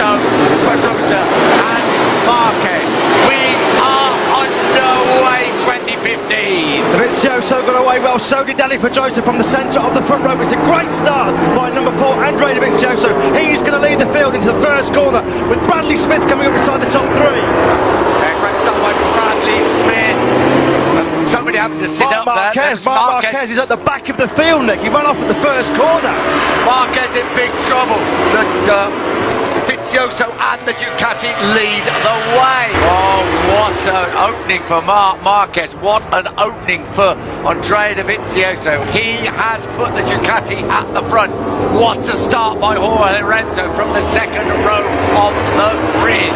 Pedrosa, and Marques. We are underway 2015. Dovizioso got away well, so did Danny Pedrosa from the centre of the front row. It's a great start by number 4, Andre Dovizioso. He's going to lead the field into the first corner with Bradley Smith coming up beside the top 3. Great start by Bradley Smith. Somebody having to sit up there. Marques is at the back of the field, Nick. He ran off at the first corner. Marques in big trouble. Dovizioso and the Ducati lead the way. Oh, what an opening for Marques. What an opening for Andre Dovizioso. He has put the Ducati at the front. What a start by Jorge Lorenzo from the second row of the grid.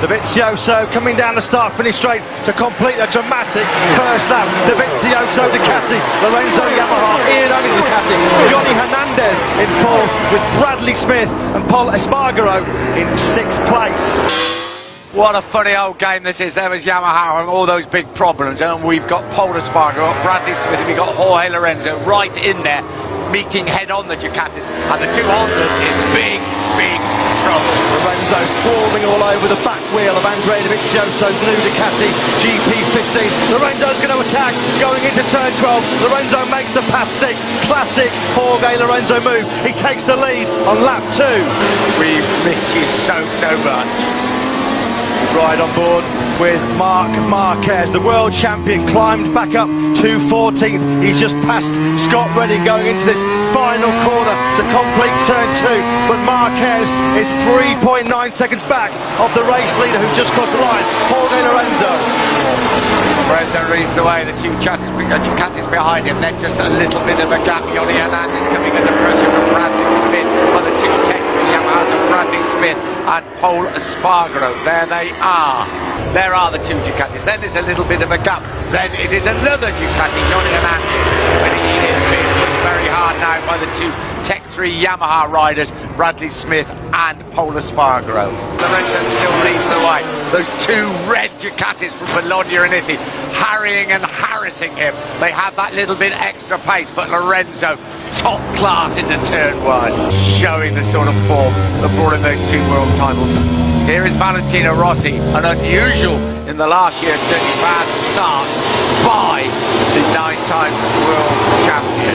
Dovizioso coming down the start-finish straight to complete a dramatic first lap. Dovizioso, Ducati, Lorenzo, Yamaha, Ian Only, Ducati, Johnny Hernandez in 4th with Bradley Smith and Paul Espargaro in 6th place. What a funny old game this is. There was Yamaha and all those big problems, and we've got Paul Espargaro, Bradley Smith, and we've got Jorge Lorenzo right in there, meeting head-on the Ducatis, and the two Hondas in big trouble. Lorenzo swarming all over the back wheel of Andre Dovizioso's new Ducati GP15. Lorenzo's going to attack, going into turn 12. Lorenzo makes the pass stick. Classic Jorge Lorenzo move. He takes the lead on lap 2. We've missed you so much. Right on board with Marques, the world champion, climbed back up to 14th. He's just passed Scott Redding going into this final corner to complete turn 2. But Marques is 3.9 seconds back of the race leader who's just crossed the line, Jorge Lorenzo. Lorenzo reads the way, the two Ducatis behind him. They're just a little bit of a gap. Johnny Hernandez coming under pressure from Bradley Smith on the two Tech 3 Yamahas of Bradley Smith and Paul Espargaro. There they are. There are the two Ducatis. Then there's a little bit of a gap. Then it is another Ducati, Johnny Hernandez. But he is being pushed very hard now by the two Tech 3 Yamaha riders, Bradley Smith and Paul Espargaro. Lorenzo still leads the way. Those two red Ducatis from Bologna and Italy harrying and harassing him. They have that little bit extra pace, but Lorenzo top class into turn 1, showing the sort of form that brought him those 2 world titles. Here is Valentino Rossi, an unusual in the last year, certainly bad start by the 9 times world champion.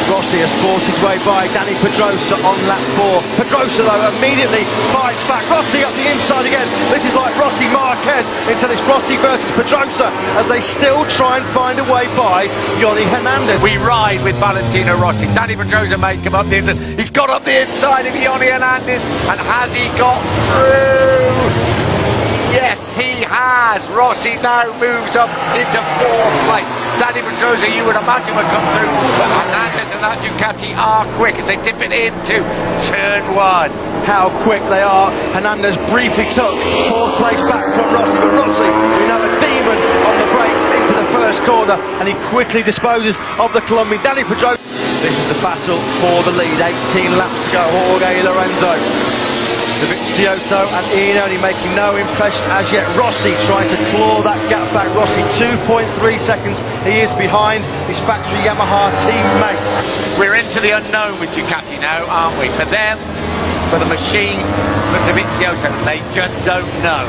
Rossi has fought his way by Danny Pedrosa on lap 4. Pedrosa, though, immediately fights back. Rossi up the inside again. This is like Rossi Marques. Instead, it's Rossi versus Pedrosa as they still try and find a way by Johnny Hernandez. We ride with Valentino Rossi. Danny Pedrosa may come up the inside. He's got up the inside of Johnny Hernandez. And has he got through? Yes, he has. Rossi now moves up into 4th place. Danny Pedrosa, you would imagine, would come through, but Hernandez and that Ducati are quick as they dip it into turn 1. How quick they are. Hernandez briefly took 4th place back from Rossi, but Rossi, we know, a demon on the brakes into the first corner, and he quickly disposes of the Colombian. Danny Pedrosa. This is the battle for the lead. 18 laps to go. Jorge Lorenzo, Dovizioso and Ian Only making no impression as yet. Rossi trying to claw that gap back. Rossi 2.3 seconds. He is behind his factory Yamaha teammate. We're into the unknown with Ducati now, aren't we? For them, for the machine, for Dovizioso, they just don't know.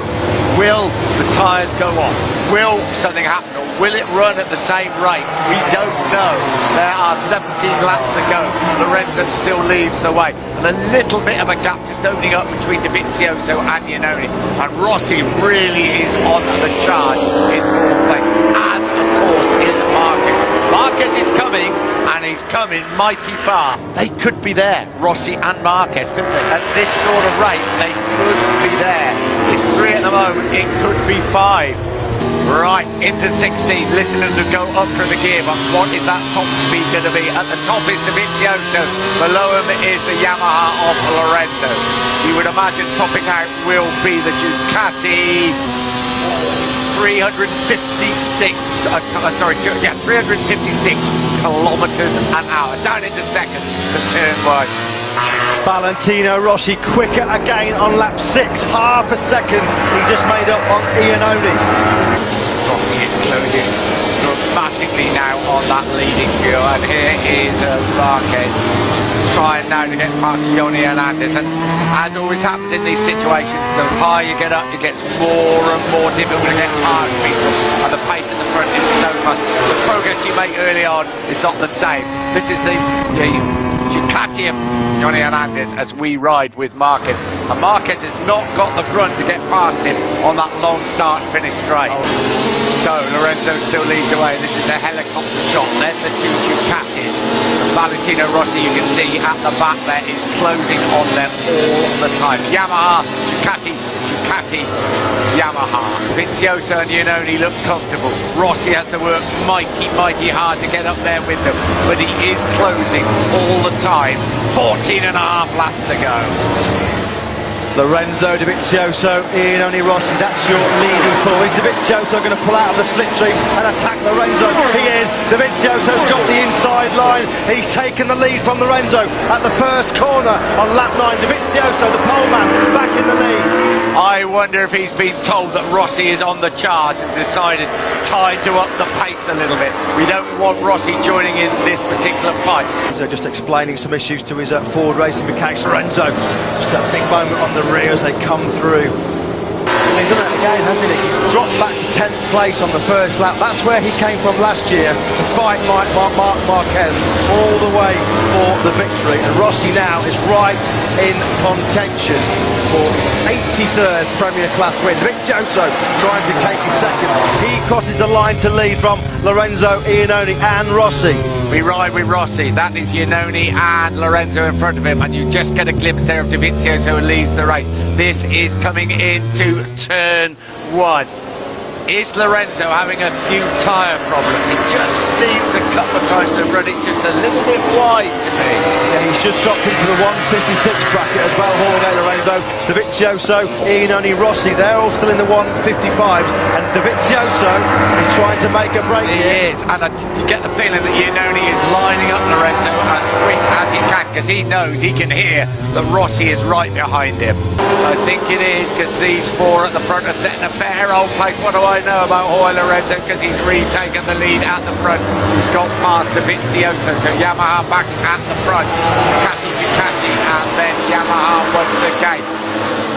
Will the tyres go on? Will something happen? Or will it run at the same rate? We don't know. There are 17 laps to go. Lorenzo still leads the way. And a little bit of a gap just opening up between Dovizioso and Iannone. And Rossi really is on the charge in 4th place. As, of course, is Marques. Marques is coming, and he's coming mighty far. They could be there, Rossi and Marques, couldn't they? At this sort of rate, they could be there. It's 3 at the moment, it could be 5. Right, into 16, listening to go up through the gearbox. What is that top speed going to be? At the top is Dovizioso, below him is the Yamaha of Lorenzo. You would imagine topping out will be the Ducati 356 kilometers an hour. Down into second to turn 1. Valentino Rossi quicker again on lap 6, half a second he just made up on Iannone. Rossi is closing dramatically now on that leading duo, and here is Marques trying now to get past Johnny Hernandez, and as always happens in these situations, the higher you get up, it gets more and more difficult to get past people, and the pace in the front is so much. The progress you make early on is not the same. This is the Ducati of Johnny Hernandez as we ride with Marques, and Marques has not got the grunt to get past him on that long start and finish straight. So Lorenzo still leads away. This is the helicopter shot. Then the two Ducatis. Valentino Rossi, you can see at the back there, is closing on them all the time. Yamaha, Ducati, Ducati, Yamaha. Vizioso and Iannone look comfortable. Rossi has to work mighty hard to get up there with them, but he is closing all the time. 14 and a half laps to go. Lorenzo, Dovizioso, Iannone, Rossi, that's your leading four. Is Dovizioso going to pull out of the slipstream and attack Lorenzo? He is. Dovizioso's got the inside line. He's taken the lead from Lorenzo at the first corner on lap 9. Dovizioso, the poleman, back in the lead. I wonder if he's been told that Rossi is on the charge and decided time to up the pace a little bit. We don't want Rossi joining in this particular fight. So just explaining some issues to his Ford Racing mechanics. Lorenzo, just a big moment on the rear as they come through. He's done it again, hasn't he? Dropped back to 10th place on the first lap. That's where he came from last year to fight Marques all the way for the victory. And Rossi now is right in contention for his 83rd Premier Class win. Vizioso trying to take his second. He crosses the line to lead from Lorenzo, Iannone and Rossi. We ride with Rossi. That is Iannone and Lorenzo in front of him, and you just get a glimpse there of Dovizioso who leads the race. This is coming into turn 1. Is Lorenzo having a few tyre problems? It just seems a couple of times to run it just a little bit wide to me. Yeah, he's just dropped into the 156 bracket as well. Jorge Lorenzo, Dovizioso, Iannone, Rossi, they're all still in the 155s, and Dovizioso is trying to make a break. He is, and you get the feeling that Iannone is lining up Lorenzo as quick as he can, because he knows, he can hear that Rossi is right behind him. I think it is, because these four at the front are setting a fair old pace. What do I know about Jorge Lorenzo, because he's retaken the lead at the front. He's got past Dovizioso, so Yamaha back at the front. Ducati, and then Yamaha once again.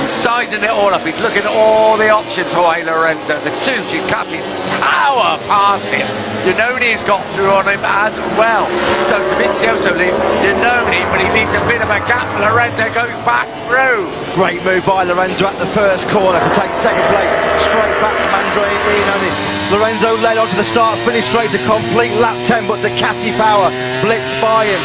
He's sizing it all up. He's looking at all the options, Jorge Lorenzo. The two Ducatis power past him. Iannone's got through on him as well. So Dovizioso leaves Iannone, but he leaves a bit of a gap. Lorenzo goes back through. Great move by Lorenzo at the first corner to take second place straight back from Iannone. Lorenzo led on to the start, finished straight to complete lap 10, but Ducati power blitzed by him.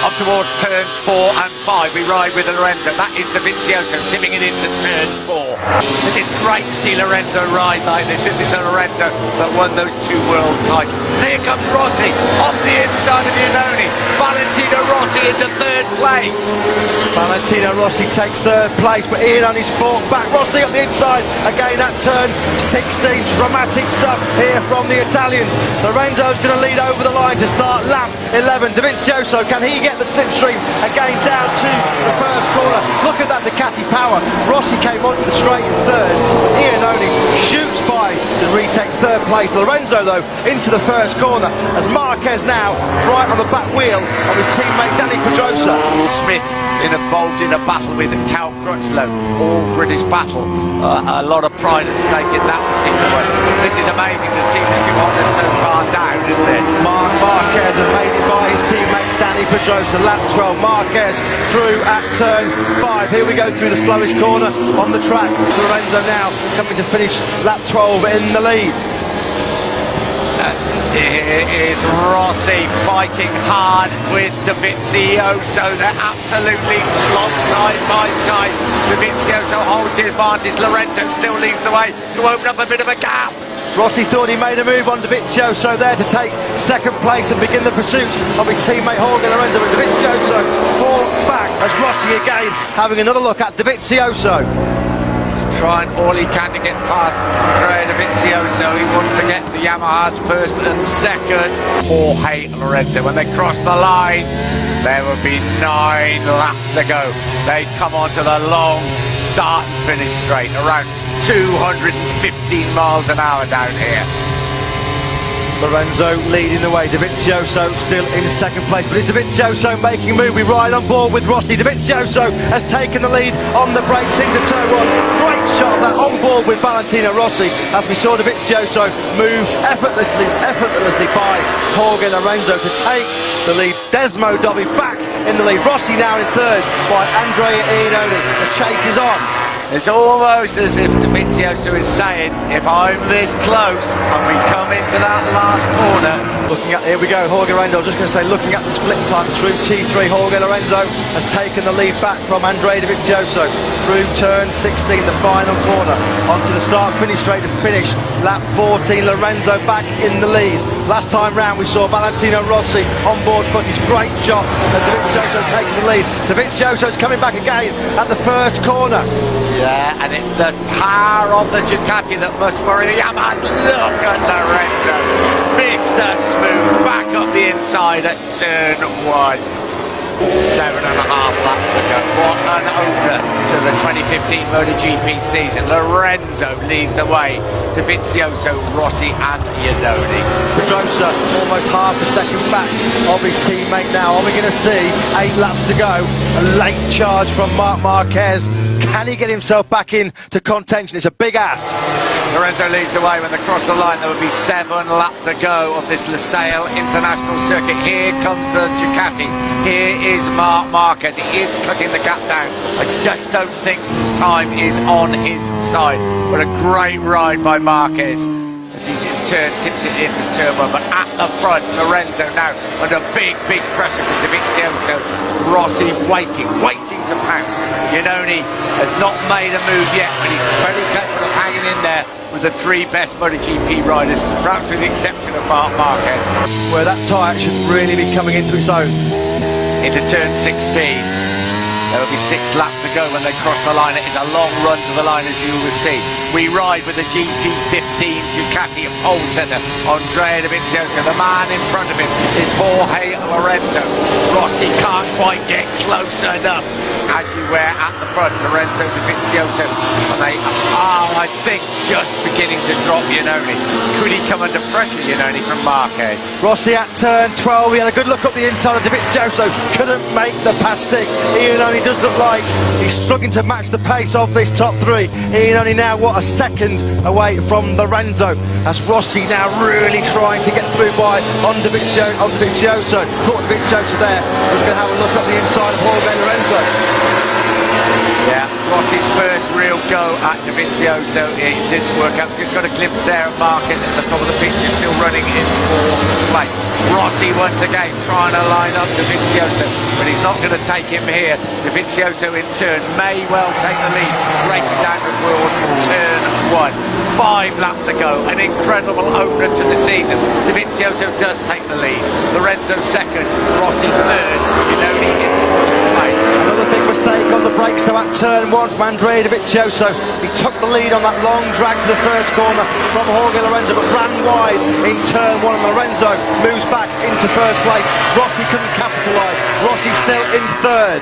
Up towards turns 4 and 5, we ride with Lorenzo. That is Dovizioso tipping it into turn 4. This is great to see Lorenzo ride like this. This is the Lorenzo that won those 2 world titles. Here comes Rossi off the inside of Iannone. Valentino Rossi into 3rd place. Valentino Rossi takes 3rd place, but Iannone's fought back. Rossi up the inside again at turn 16. Dramatic stuff here from the Italians. Lorenzo's going to lead over the line to start lap 11. Dovizioso, can he get the slipstream again down to the first corner? Look at that Ducati power. Rossi came on for the straight in 3rd. Iannone shoots by to retake 3rd place. Lorenzo though into the first corner as Marques now right on the back wheel of his teammate Danny Pedrosa. Smith involved in a battle with Cal Crutchlow, all British battle. A lot of pride at stake in that particular one. This is amazing to see the two Hondas so far down, isn't it? Marques has made it by his teammate Danny Pedrosa. Lap 12, Marques through at turn 5. Here we go through the slowest corner on the track. Lorenzo now coming to finish lap 12 in the lead. Here is Rossi fighting hard with Dovizioso. They're absolutely slogged side by side. Dovizioso holds the advantage. Lorenzo still leads the way to open up a bit of a gap. Rossi thought he made a move on Dovizioso there to take 2nd place and begin the pursuit of his teammate Jorge Lorenzo, but Dovizioso fought back as Rossi again having another look at Dovizioso. He's trying all he can to get past Dovizioso. He wants to get the Yamaha's 1st and 2nd. Jorge Lorenzo, when they cross the line, there will be 9 laps to go. They come onto the long start and finish straight, around 215 miles an hour down here. Lorenzo leading the way, Dovizioso still in second place, but it's Dovizioso making a move. We ride on board with Rossi. Dovizioso has taken the lead on the brakes into turn one. Great shot of that on board with Valentino Rossi as we saw Dovizioso move effortlessly by Jorge Lorenzo to take the lead. Desmo Dobby back in the lead. Rossi now in third by Andrea Iannone. The chase is on. It's almost as if Dovizioso is saying, if I'm this close and we come into that last corner. Looking at, here we go, Jorge Lorenzo, I was just going to say, looking at the split time through T3, Jorge Lorenzo has taken the lead back from Andrea Dovizioso through turn 16, the final corner, onto the start-finish straight to finish. Lap 14, Lorenzo back in the lead. Last time round we saw Valentino Rossi on board footage, great shot, and Dovizioso taking the lead. Dovizioso's coming back again at the first corner. Yeah, and it's the power of the Ducati that must worry the Yamahas. Look at Lorenzo, Mr. Smooth, back up the inside at turn one. 7.5 laps ago. What an opener to the 2015 Motogp season. Lorenzo leads the way. Dovizioso, Rossi and Iannone. Pedrosa almost half a second back of his teammate now. Are we going to see 8 laps to go? A late charge from Marques. Can he get himself back into contention? It's a big ask. Lorenzo leads the way when they cross the line. There will be 7 laps to go of this Losail International Circuit. Here comes the Ducati. Here is Marques. He is cutting the gap down. I just don't think time is on his side. But a great ride by Marques as he tips it into turn one. But at the front, Lorenzo now under big pressure from Dovizioso. Rossi waiting to pounce. Iannone has not made a move yet, but he's very capable of hanging in there with the 3 best MotoGP riders, perhaps with the exception of Marques. Where that tyre should really be coming into its own. Into turn 16. There will be 6 laps to go when they cross the line. It is a long run to the line, as you will see. We ride with the GP15 Ducati pole setter, Andrea Dovizioso. The man in front of him is Jorge Lorenzo. Rossi can't quite get close enough. As you were at the front, Lorenzo Dovizioso. And they are, I think, just beginning to drop Iannone. Could he come under pressure, Iannone, from Marques? Rossi at turn 12. He had a good look up the inside of Dovizioso. Couldn't make the pass stick. Iannone does look like he's struggling to match the pace of this top 3. Iannone now, what, a second away from Lorenzo. As Rossi now really trying to get through by on Dovizioso. Caught Dovizioso there. We're going to have a look up the inside of Jorge Lorenzo. Yeah, Rossi's first real go at Dovizioso. It didn't work out. Just got a glimpse there of Marques at the top of the picture, still running in 4th place. Rossi once again trying to line up Dovizioso, but he's not going to take him here. Dovizioso in turn may well take the lead, racing down towards turn 1. 5 laps to go, an incredible opener to the season. Dovizioso does take the lead. Lorenzo second, Rossi third, Iannone in 4th place. Another big mistake on the brakes though at turn 1 from Andrea Dovizioso. He took the lead on that long drag to the first corner from Jorge Lorenzo, but ran wide in turn 1, and Lorenzo moves back into first place. Rossi couldn't capitalise. Rossi still in third.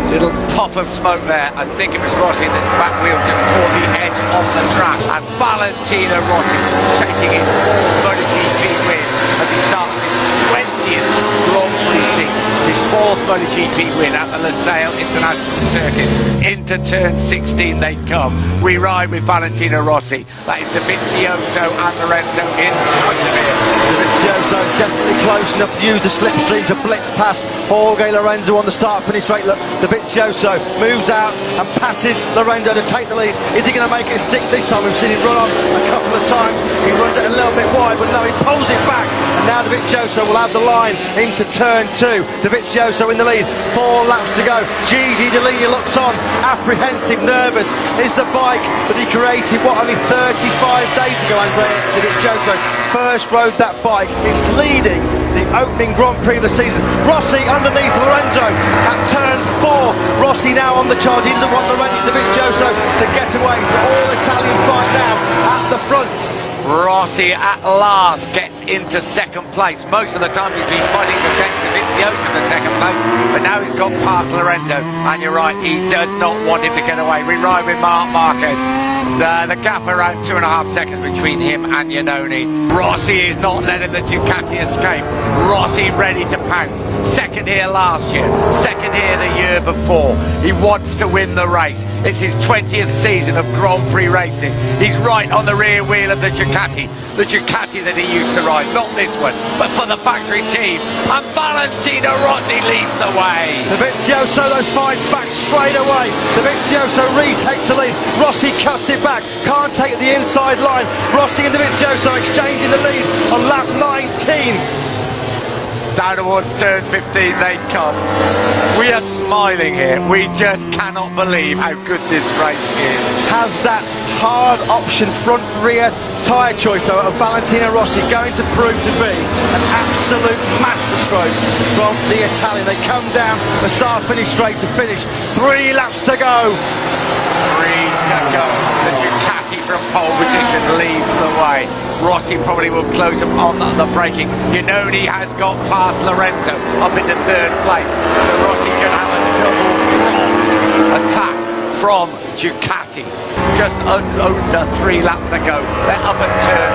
Little puff of smoke there. I think it was Rossi that back wheel just caught the edge of the track. And Valentino Rossi chasing his 4th MotoGP win as he starts his 20th Grand Prix season. His 4th MotoGP win at the Losail International Circuit. Into turn 16 they come. We ride with Valentino Rossi. That is Dovizioso and Lorenzo in front of him. Dovizioso definitely close enough to use the slipstream to blitz past Jorge Lorenzo on the start-finish straight. Look, Dovizioso moves out and passes Lorenzo to take the lead. Is he going to make it stick this time? We've seen him run on a couple of times. He runs it a little bit wide, but no, he pulls it back. And now Dovizioso will have the line into turn 2. Dovizioso in the lead. 4 laps to go. Gigi D'Aligna looks on, apprehensive, nervous. Is the bike that he created, only 35 days ago, Andrea Dovizioso first rode that bike. It's leading the opening Grand Prix of the season. Rossi underneath Lorenzo at turn 4. Rossi now on the charge. He doesn't want Lorenzo Dovizioso to get away. It's an all-Italian fight now at the front. Rossi at last gets into second place. Most of the time he's been fighting against Dovizioso in the second place, but now he's got past Lorenzo, and you're right, he does not want him to get away. We ride with Marques. The gap around 2.5 seconds between him and Iannone. Rossi is not letting the Ducati escape. Rossi ready to pounce. Second here last year, second here the year before. He wants to win the race. It's his 20th season of Grand Prix racing. He's right on the rear wheel of the Ducati that he used to ride, not this one, but for the factory team. And Valentino Rossi leads the way. Dovizioso though fights back straight away. Dovizioso retakes the lead. Rossi cuts it back, can't take the inside line. Rossi and Dovizioso exchanging the lead on lap 19. Down towards turn 15 they come. We are smiling here. We just cannot believe how good this race is. Has that hard option front rear tyre choice though of Valentino Rossi going to prove to be an absolute masterstroke from the Italian. They come down the start finish straight to finish. 3 laps to go. 3 to go. The Ducati from pole position leads the way. Rossi probably will close up on the braking. Iannone has got past Lorenzo up into third place. So Rossi can have a double-pronged attack from Ducati. Just under 3 laps to go. They're up at turn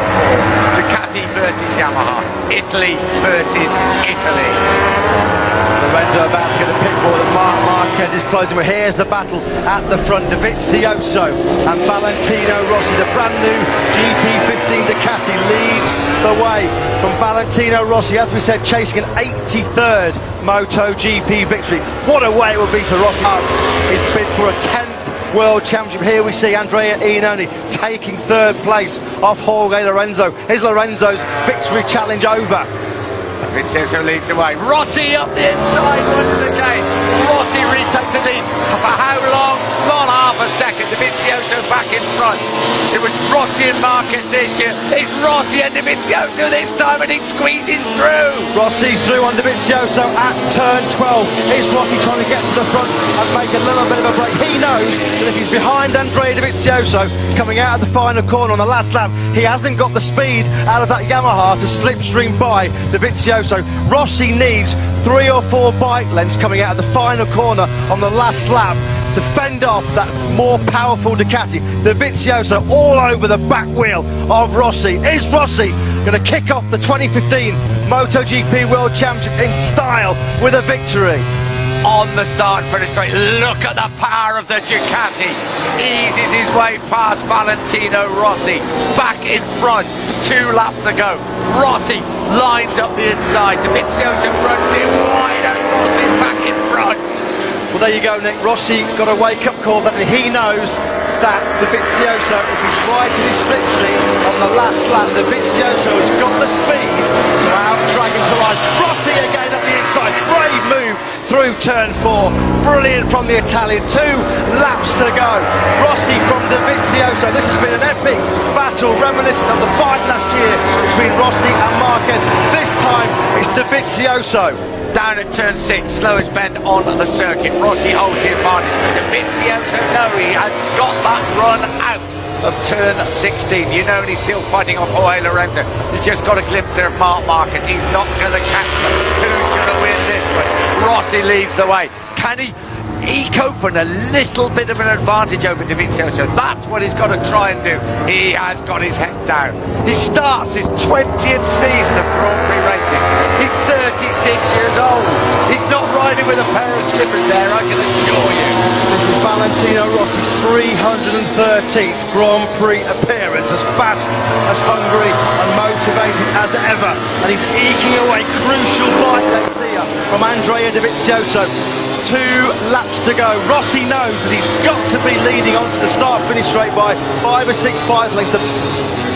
4. Ducati versus Yamaha. Italy versus Italy. Lorenzo about to get a pit ball, and Marques is closing. But here's the battle at the front. Dovizioso and Valentino Rossi. The brand new GP15 Ducati leads the way from Valentino Rossi, as we said, chasing an 83rd Motogp victory. What a way it would be for Rossi. His bid for a 10th World Championship. Here we see Andrea Iannone taking third place off Jorge Lorenzo. Is Lorenzo's victory challenge over? Dovizioso leads away. Rossi up the inside once again. Rossi retakes the lead. For how long? Not half a second. Dovizioso back in front. It was Rossi and Marques this year. It's Rossi and Dovizioso this time, and he squeezes through. Rossi through on Dovizioso at turn 12. Is Rossi trying to get to the front and make a little bit of a break? He knows that if he's behind Andrea Dovizioso coming out of the final corner on the last lap, he hasn't got the speed out of that Yamaha to slipstream by Dovizioso. Rossi needs 3 or 4 bike lengths coming out of the final corner on the last lap to fend off that more powerful Ducati. Dovizioso all over the back wheel of Rossi. Is Rossi going to kick off the 2015 MotoGP World Championship in style with a victory? On the start finish straight, look at the power of the Ducati. Eases his way past Valentino Rossi. Back in front, 2 laps to go. Rossi lines up the inside. Dovizioso runs it wide and Rossi's back in front. Well, there you go, Nick. Rossi got a wake-up call that he knows that Dovizioso, if he's right in his slipstream on the last lap, Dovizioso has got the speed to out-drag him to line. Rossi again up the inside. Brave move through turn 4. Brilliant from the Italian. 2 laps to go. Rossi from Dovizioso. This has been an epic battle reminiscent of the fight last year between Rossi and Marques. This time it's Dovizioso. Down at turn 6, slowest bend on the circuit. Rossi holds the advantage. Dovizioso, no, he has got that run out of turn 16. You know, and he's still fighting off Jorge Lorenzo. You just got a glimpse there of Marques. He's not going to catch them. Who's going to win this one? Rossi leads the way. Can he eke open a little bit of an advantage over Dovizioso? That's what he's got to try and do. He has got his head down. He starts his 20th season of Grand Prix racing. He's 36 years old. He's not riding with a pair of slippers there, I can assure you. This is Valentino Rossi's 313th Grand Prix appearance, as fast, as hungry and motivated as ever, and he's eking away crucial bike lengths here from Andrea Dovizioso. 2 laps to go. Rossi knows that he's got to be leading onto the start-finish straight by 5 or 6 bike lengths. The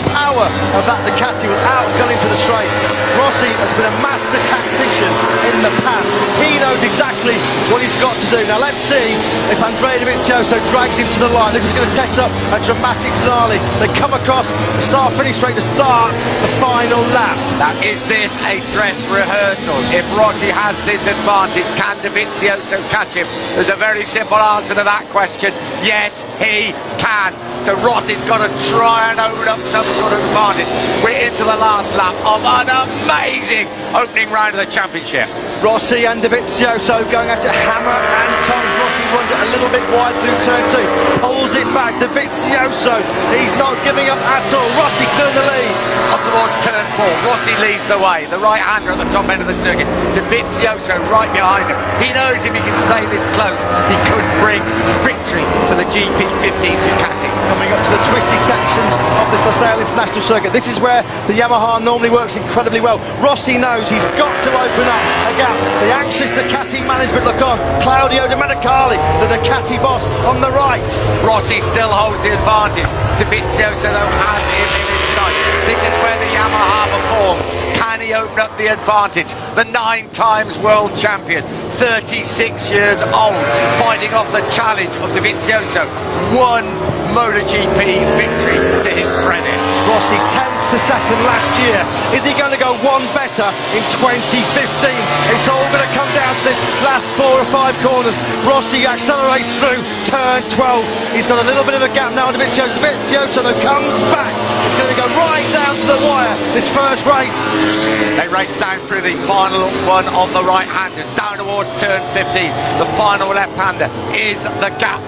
power of that Ducati without going to the straight. Rossi has been a master tactician in the past. He knows exactly what he's got to do. Now let's see if Andrea Dovizioso drags him to the line. This is going to set up a dramatic finale. They come across the start-finish straight to start the final lap. Now, is this a dress rehearsal? If Rossi has this advantage, can Dovizioso catch him? There's a very simple answer to that question. Yes, he can. So Rossi's got to try and open up some sort of advantage. We're into the last lap of an amazing opening round of the championship. Rossi and Dovizioso going at it hammer and tongs. Rossi runs it a little bit wide through turn 2, pulls it back. Dovizioso, he's not giving up at all. Rossi still in the lead. Up towards turn 4, Rossi leads the way. The right-hander at the top end of the circuit. Dovizioso right behind him. He knows if he can stay this close, he could bring victory for the GP15 Ducati. Coming up to the twisty sections of this Losail International Circuit. This is where the Yamaha normally works incredibly well. Rossi knows he's got to open up a gap. The anxious Ducati management look on. Claudio Domenicali, the Ducati boss, on the right. Rossi still holds the advantage. Dovizioso though has him in his sights. This is where the Yamaha performs. Can he open up the advantage? The 9 times world champion, 36 years old, fighting off the challenge of Dovizioso. One Motogp victory to his credit. Rossi 10th to 2nd last year. Is he going to go one better in 2015? It's all going to come down to this last 4 or 5 corners. Rossi accelerates through turn 12. He's got a little bit of a gap now. Dovizioso comes back. It's going to go right down to the wire, this first race. They race down through the final one of the right-handers, down towards turn 15. The final left-hander. Is the gap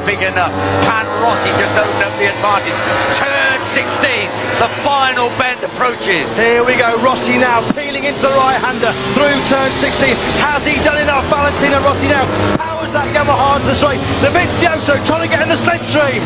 big enough? Can Rossi just open up the advantage? Turn 16, the final bend approaches. Here we go, Rossi now peeling into the right-hander through turn 16. Has he done enough? Valentino Rossi now powers that Yamaha to the straight. Dovizioso trying to get in the slipstream.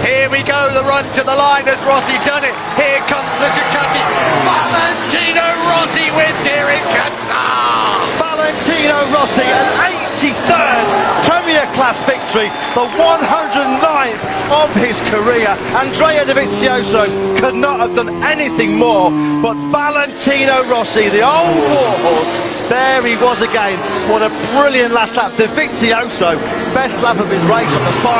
Here we go, the run to the line. Has Rossi done it? Here comes the Ducati. Valentino Rossi wins here in Qatar. Valentino Rossi, an 83rd Premier Class victory, the 109th of his career. Andrea Dovizioso could not have done anything more, but Valentino Rossi, the old warhorse, there he was again. What a brilliant last lap. Dovizioso, best lap of his race on the final.